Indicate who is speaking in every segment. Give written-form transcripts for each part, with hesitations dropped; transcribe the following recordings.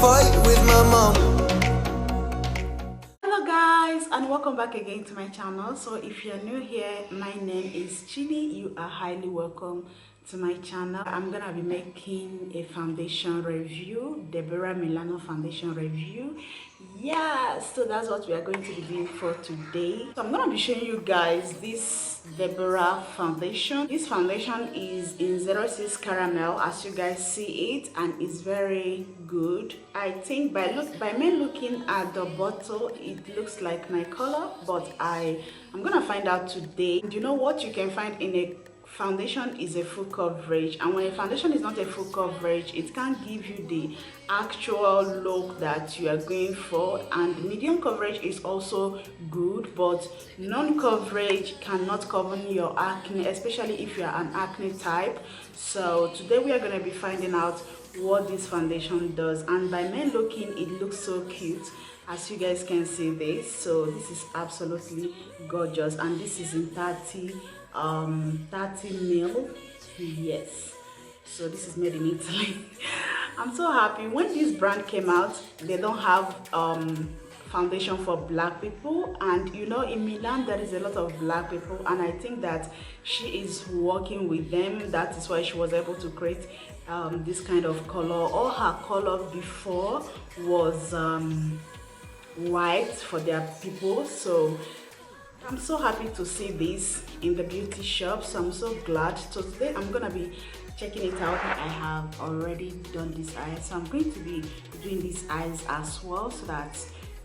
Speaker 1: fight with my mom.
Speaker 2: Hello guys, and welcome back again to my channel. So if you're new here, my name is Chidi. You are highly welcome to my channel. I'm gonna be making a foundation review, Deborah Milano foundation review. Yeah, so that's what we are going to be doing for today. So I'm gonna be showing you guys this Deborah foundation. This foundation is in 06 caramel, as you guys see it, and it's very good. I think by me looking at the bottle, it looks like my color, but I'm gonna find out today. And you know what you can find in a foundation is a full coverage, and when a foundation is not a full coverage, it can't give you the actual look that you are going for. And medium coverage is also good, but non-coverage cannot cover your acne, especially if you are an acne type. So today we are going to be finding out what this foundation does, and by me looking, it looks so cute, as you guys can see this. So this is absolutely gorgeous, and this is in 30 ml. Yes, so this is made in Italy. I'm so happy. When this brand came out, they don't have foundation for black people, and you know, in Milan there is a lot of black people, and I think that she is working with them. That is why she was able to create this kind of color. All her color before was white for their people. So I'm so happy to see this in the beauty shop, so I'm so glad. So today I'm gonna be checking it out. I have already done this eyes, so I'm going to be doing these eyes as well, so that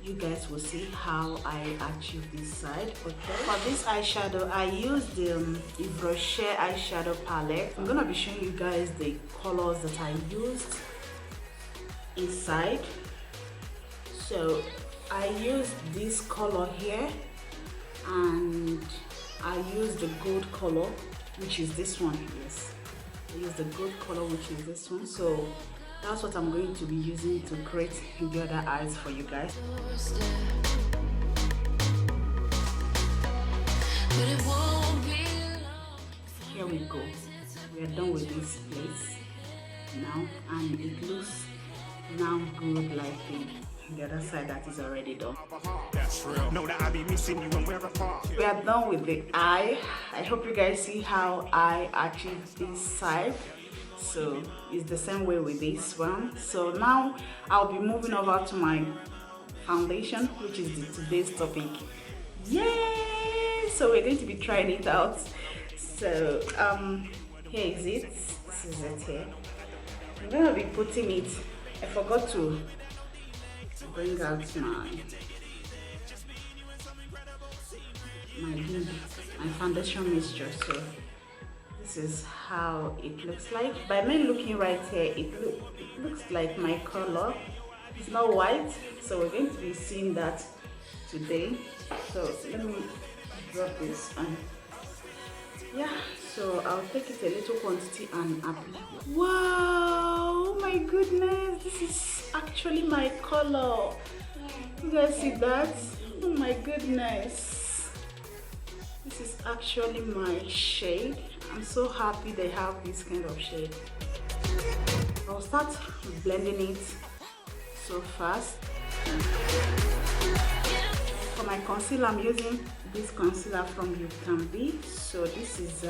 Speaker 2: you guys will see how I achieve this side. Okay, for this eyeshadow I used the Yves Rocher eyeshadow palette. I'm gonna be showing you guys the colors that I used inside. So I used this color here, and I use the gold color, which is this one. Yes, I use the gold color, which is this one. So that's what I'm going to be using to create the other eyes for you guys. Here we go. We are done with this place now, and it looks now good like the other side that is already done. We are done with the eye. I hope you guys see how I achieved this side. So it's the same way with this one. So now I'll be moving over to my foundation, which is today's topic. Yay! So we're going to be trying it out. So here is it. This is it here. I'm gonna be putting it. I forgot to bring out my foundation mixture. So this is how it looks like. By me looking right here, it looks like my color. It's not white, so we're going to be seeing that today. So let me drop this, and yeah, so I'll take it a little quantity and apply. Wow, my goodness, this is actually my color. You guys see that? Oh my goodness, this is actually my shade. I'm so happy they have this kind of shade. I'll start blending it so fast. For my concealer, I'm using this concealer from UCANB. So this is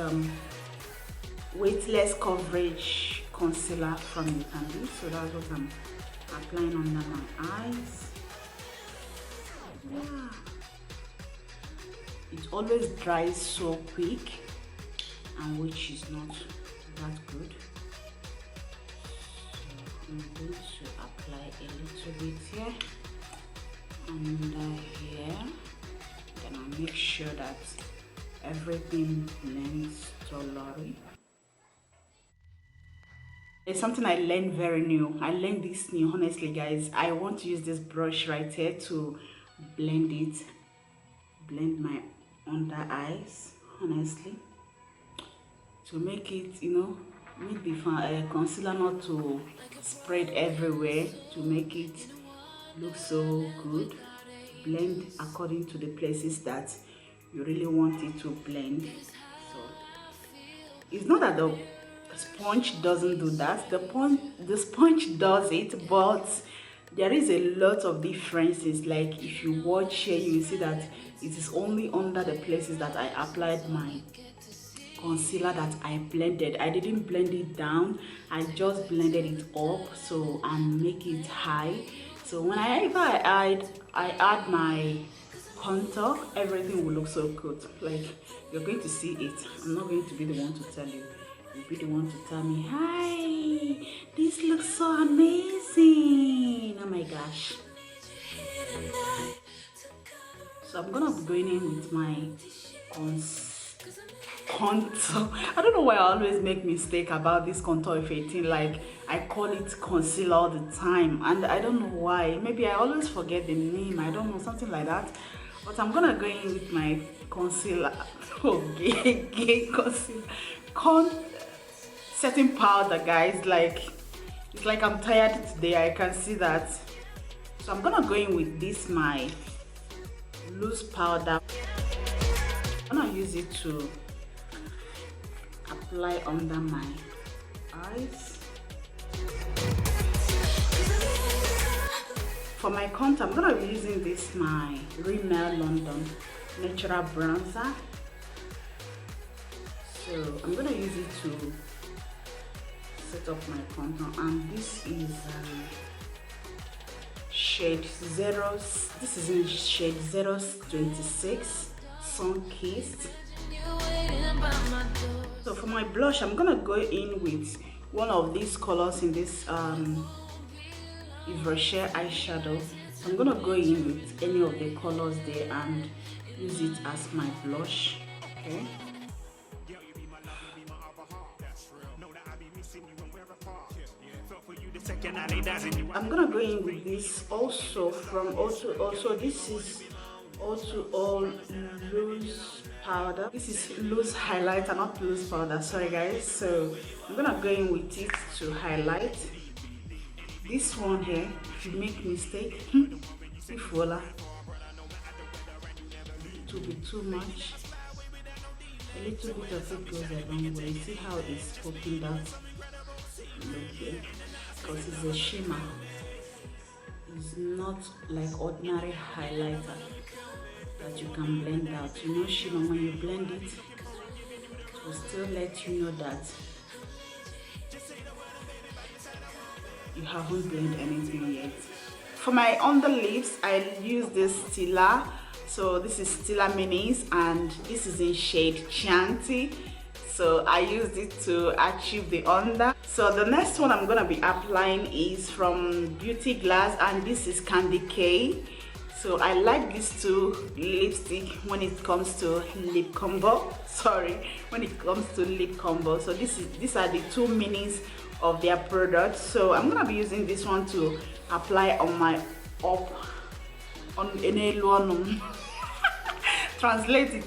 Speaker 2: weightless coverage concealer from UCANB. So that's what I'm applying under my eyes. Yeah, it always dries so quick, and which is not that good. So I'm going to apply a little bit here and here. Then I'll make sure that everything blends thoroughly. It's something I learned very new. I learned this new, honestly guys. I want to use this brush right here to blend it, blend my under eyes, honestly, to make it, you know, make the concealer not to spread everywhere, to make it look so good. Blend according to the places that you really want it to blend. So it's not that the sponge doesn't do that. The sponge does it, but there is a lot of differences. Like if you watch here, you will see that it is only under the places that I applied my concealer that I blended. I didn't blend it down, I just blended it up so and make it high. So whenever I add my contour, everything will look so good. Like you're going to see it. I'm not going to be the one to tell you. You'll be the one to tell me, hi, this looks so amazing. Oh my gosh. So I'm gonna be going in with my contour. I don't know why I always make mistake about this contour of 18. Like I call it concealer all the time, and I don't know why. Maybe I always forget the name. I don't know, something like that. But I'm gonna go in with my concealer. Okay, concealer, setting powder, guys. Like it's like I'm tired today. I can see that. So I'm gonna go in with this my loose powder. I'm gonna use it to apply under my eyes. For my contour, I'm gonna be using this my Rimmel London natural bronzer. So I'm gonna use it to set up my contour, and this is shade 0. This is in shade 026 Sun Kissed. So for my blush, I'm gonna go in with one of these colors in this Yves Rocher eyeshadow. So I'm gonna go in with any of the colors there and use it as my blush. Okay. I'm gonna go in with this also from also this is all loose powder. This is loose highlighter, not loose powder, sorry guys. So I'm gonna go in with it to highlight. This one here, if you make mistake, if voila, it will be too much. A little bit of it goes a long way. See how it's poking that? Okay, because it's a shimmer. It's not like ordinary highlighter that you can blend out. You know, shimmer, when you blend it, it will still let you know that you haven't blended anything yet. For my underlips, I use this Stila. So this is Stila Minis, and this is in shade Chianti. So I used it to achieve the under. So the next one I'm gonna be applying is from Beauty Glass, and this is Candy K. So I like these two lipstick when it comes to lip combo. Sorry, when it comes to lip combo. So these are the two minis of their products. So I'm gonna be using this one to apply on my on enelonum. Translate it,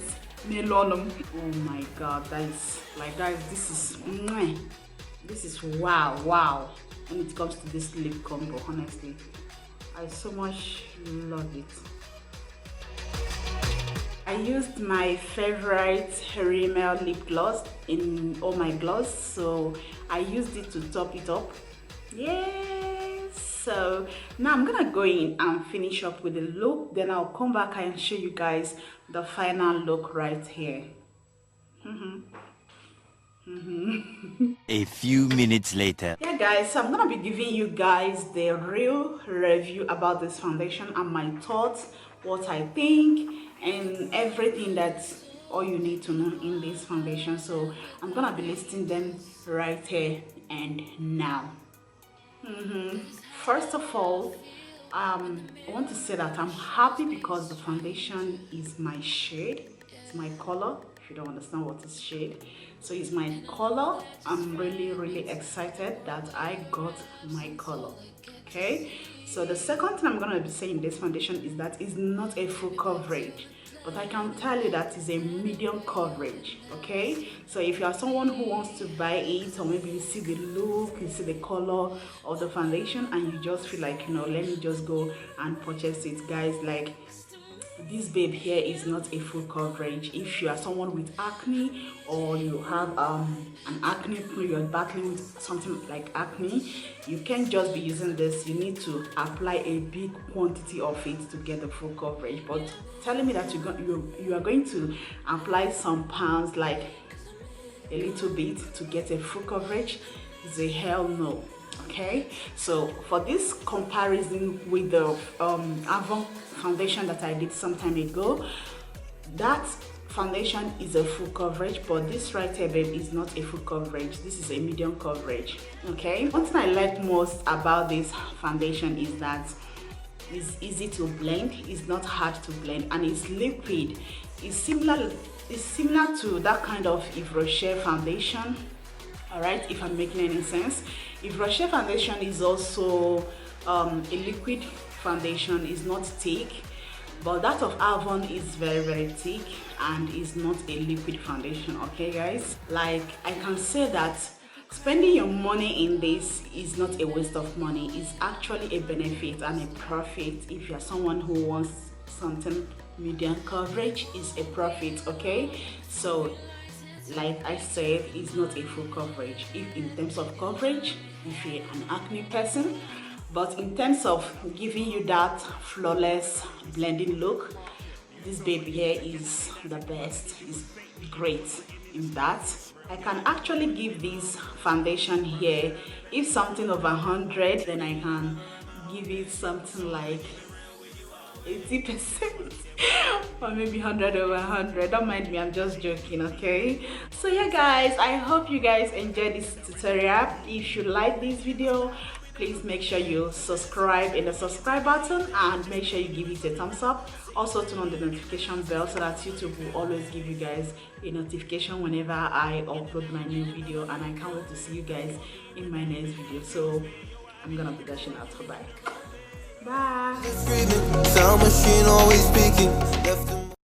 Speaker 2: enelonum. Oh my god, that is like, guys, this is wow when it comes to this lip combo. Honestly, I so much love it. I used my favorite Rimmel lip gloss in all my gloss, so I used it to top it up. Yes. So now I'm gonna go in and finish up with the look, then I'll come back and show you guys the final look right here.
Speaker 1: A few minutes later.
Speaker 2: Yeah guys, so I'm gonna be giving you guys the real review about this foundation and my thoughts, what I think, and everything that's all you need to know in this foundation. So I'm gonna be listing them right here and now. First of all, I want to say that I'm happy because the foundation is my shade, it's my color. If you don't understand what is shade, so it's my color. I'm really excited that I got my color. Okay, so the second thing I'm going to be saying this foundation is that it's not a full coverage, but I can tell you that it's a medium coverage. Okay, so if you are someone who wants to buy it, or maybe you see the look, you see the color of the foundation, and you just feel like, you know, let me just go and purchase it, guys, like this babe here is not a full coverage. If you are someone with acne, or you have an acne, you're battling with something like acne, you can't just be using this. You need to apply a big quantity of it to get the full coverage. But telling me that you are going to apply some pounds, like a little bit, to get a full coverage is a hell no. Okay, so for this comparison with the Avon foundation that I did some time ago, that foundation is a full coverage, but this right here, babe, is not a full coverage. This is a medium coverage. Okay, one thing I like most about this foundation is that it's easy to blend, it's not hard to blend, and it's liquid. It's similar to that kind of Yves Rocher foundation. All right, if I'm making any sense. Yves Rocher foundation is also a liquid foundation, is not thick, but that of Avon is very thick and is not a liquid foundation. Okay guys, like I can say that spending your money in this is not a waste of money. It's actually a benefit and a profit. If you're someone who wants something medium coverage, is a profit. Okay, so like I said, it's not a full coverage. If in terms of coverage, if you're an acne person, but in terms of giving you that flawless blending look, this baby here is the best. It's great in that. I can actually give this foundation here, if something over 100, then I can give it something like 80%. Or maybe 100 over 100. Don't mind me, I'm just joking. Okay, so yeah guys, I hope you guys enjoyed this tutorial. If you like this video, please make sure you subscribe in the subscribe button, and make sure you give it a thumbs up. Also turn on the notification bell so that YouTube will always give you guys a notification whenever I upload my new video, and I can't wait to see you guys in my next video. So I'm gonna be dashing out. Bye. Bye.
Speaker 3: Sound machine always speaking.